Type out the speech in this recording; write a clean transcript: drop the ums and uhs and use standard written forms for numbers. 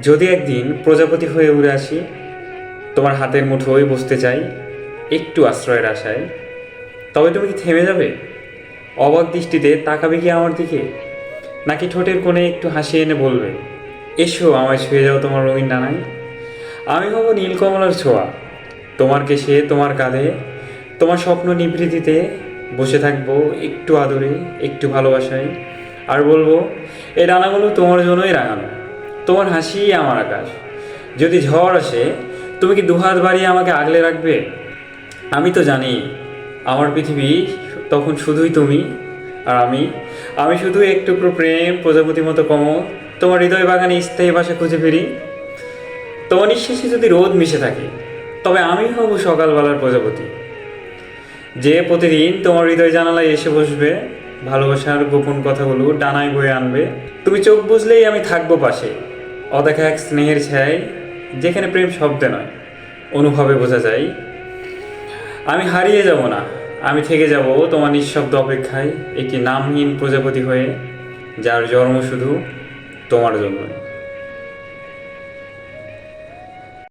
যদি একদিন প্রজাপতি হয়ে উড়ে আসি, তোমার হাতের মুঠোয় বসতে চাই একটু আশ্রয়ের আশায়, তবে তুমি কি থেমে যাবে? অবাক দৃষ্টিতে তাকাবে কি আমার দিকে, নাকি ঠোঁটের কোণে একটু হাসি এনে বলবে, এসো আমায় ছুঁয়ে যাও তোমার রঙিন ডানায়? আমি হব নীলকমলার ছোঁয়া, তোমার কেশে, তোমার কাঁধে, তোমার স্বপ্ন নিভৃতিতে বসে থাকবো একটু আদরে, একটু ভালোবাসায়, আর বলবো, এই ডানাগুলো তোমার জন্যই রাঙানো, তোমার হাসিই আমার আকাশ। যদি ঝড় আসে, তুমি কি দুহাত বাড়িয়ে আমাকে আগলে রাখবে? আমি তো জানি আমার পৃথিবী তখন শুধুই তুমি আর আমি। আমি শুধু এক টুকরো প্রেম, প্রজাপতির মতো কমল, তোমার হৃদয় বাগানে স্থায়ী বাসা খুঁজে ফিরি। তোমার নিঃশ্বাসে যদি রোদ মিশে থাকে, তবে আমি হব সকালবেলার প্রজাপতি, যে প্রতিদিন তোমার হৃদয় জানালায় এসে বসবে, ভালোবাসার গোপন কথাগুলো ডানায় বয়ে আনবে। তুমি চোখ বুঝলেই আমি থাকবো পাশে, অদেখা এক স্নেহের ছায়, যেখানে প্রেম শব্দে নয়, অনুভবে বোঝা যায়। আমি হারিয়ে যাব না, আমি থেকে যাব তোমার নিঃশব্দ অপেক্ষায়, একটি নামহীন প্রজাপতি হয়ে, যার জন্ম শুধু তোমার জন্য।